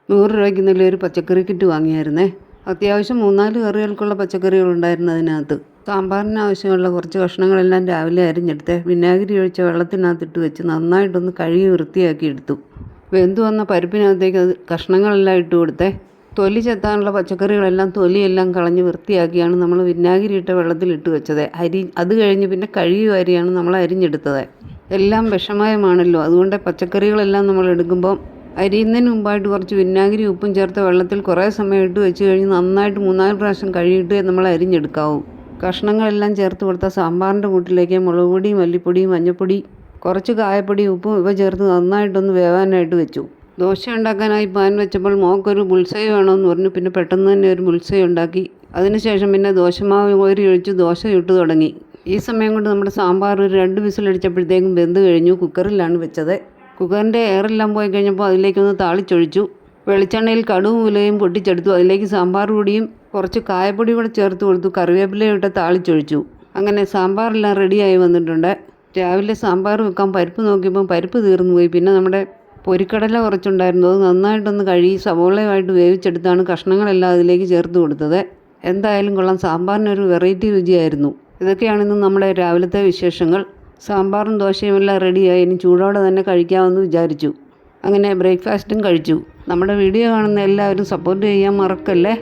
100 രൂപയ്ക്ക് ഇന്നലെ ഒരു പച്ചക്കറി കിറ്റ് വാങ്ങിയായിരുന്നേ. അത്യാവശ്യം 3-4 കറികൾക്കുള്ള പച്ചക്കറികളുണ്ടായിരുന്നു അതിനകത്ത്. സാമ്പാറിന് ആവശ്യമുള്ള കുറച്ച് കഷ്ണങ്ങളെല്ലാം രാവിലെ അരിഞ്ഞെടുത്ത് വിനാഗിരി ഒഴിച്ച വെള്ളത്തിനകത്തിട്ട് വെച്ച് നന്നായിട്ടൊന്ന് കഴുകി വൃത്തിയാക്കി എടുത്തു. വെന്തു വന്ന പരിപ്പിനകത്തേക്ക് കഷ്ണങ്ങളെല്ലാം ഇട്ട് കൊടുത്തേ. തൊലി ചെത്താനുള്ള പച്ചക്കറികളെല്ലാം തൊലിയെല്ലാം കളഞ്ഞ് വൃത്തിയാക്കിയാണ് നമ്മൾ വിനാഗിരി ഇട്ട വെള്ളത്തിലിട്ട് വെച്ചത്. അത് കഴിഞ്ഞ് പിന്നെ കഴുകി വാരിയാണ് നമ്മൾ അരിഞ്ഞെടുത്തത്. എല്ലാം വിഷമയമാണല്ലോ, അതുകൊണ്ട് പച്ചക്കറികളെല്ലാം നമ്മൾ എടുക്കുമ്പം അരിയുന്നതിന് മുമ്പായിട്ട് കുറച്ച് വിനാഗിരി ഉപ്പും ചേർത്ത വെള്ളത്തിൽ കുറേ സമയം ഇട്ട് വെച്ച് കഴിഞ്ഞ് നന്നായിട്ട് 3-4 പ്രാവശ്യം കഴുകിയിട്ട് നമ്മൾ അരിഞ്ഞെടുക്കാവൂ. കഷ്ണങ്ങളെല്ലാം ചേർത്ത് കൊടുത്ത സാമ്പാറിൻ്റെ കൂട്ടിലേക്ക് മുളക് പൊടി, മല്ലിപ്പൊടി, മഞ്ഞൾപ്പൊടി, കുറച്ച് കായപ്പൊടി, ഉപ്പും ഇവ ചേർത്ത് നന്നായിട്ടൊന്ന് വേവാനായിട്ട് വെച്ചു. ദോശ ഉണ്ടാക്കാനായി പാൻ വെച്ചപ്പോൾ മോക്കൊരു ബുൾസൈ വേണമെന്ന് പറഞ്ഞു. പിന്നെ പെട്ടെന്ന് തന്നെ ഒരു ബുൾസൈ ഉണ്ടാക്കി. അതിനുശേഷം പിന്നെ ദോശമാവ് കോരി ഒഴിച്ച് ദോശ ചുട്ട് തുടങ്ങി. ഈ സമയം കൊണ്ട് നമ്മുടെ സാമ്പാർ ഒരു 2 വിസിലടിച്ചപ്പോഴത്തേക്കും വെന്ത് കഴിഞ്ഞു. കുക്കറിലാണ് വെച്ചത്. കുക്കറിൻ്റെ എയറെല്ലാം പോയി കഴിഞ്ഞപ്പോൾ അതിലേക്കൊന്ന് താളിച്ചൊഴിച്ചു. വെളിച്ചെണ്ണയിൽ കടുകും ഉലുവയും പൊട്ടിച്ചെടുത്തു. അതിലേക്ക് സാമ്പാർ പൊടിയും കുറച്ച് കായപ്പൊടി കൂടെ ചേർത്ത് കൊടുത്തു. കറിവേപ്പിലയും ഇട്ട് താളിച്ചൊഴിച്ചു. അങ്ങനെ സാമ്പാറെല്ലാം റെഡിയായി വന്നിട്ടുണ്ട്. രാവിലെ സാമ്പാർ വെക്കാൻ പരിപ്പ് നോക്കിയപ്പോൾ പരിപ്പ് തീർന്നു പോയി. പിന്നെ നമ്മുടെ പൊരിക്കടല കുറച്ചുണ്ടായിരുന്നു. അത് നന്നായിട്ടൊന്ന് കഴുകി സവോളയുമായിട്ട് വേവിച്ചെടുത്താണ് കഷ്ണങ്ങളെല്ലാം അതിലേക്ക് ചേർത്ത് കൊടുത്തത്. എന്തായാലും കൊള്ളാം, സാമ്പാറിനൊരു വെറൈറ്റി രുചിയായിരുന്നു. ഇതൊക്കെയാണിന്ന് നമ്മുടെ രാവിലത്തെ വിശേഷങ്ങൾ. സാമ്പാറും ദോശയും എല്ലാം റെഡിയായി. ഇനി ചൂടോടെ തന്നെ കഴിക്കാമെന്ന് വിചാരിച്ചു. അങ്ങനെ ബ്രേക്ക്ഫാസ്റ്റും കഴിച്ചു. നമ്മുടെ വീഡിയോ കാണുന്ന എല്ലാവരും സപ്പോർട്ട് ചെയ്യാൻ മറക്കല്ലേ.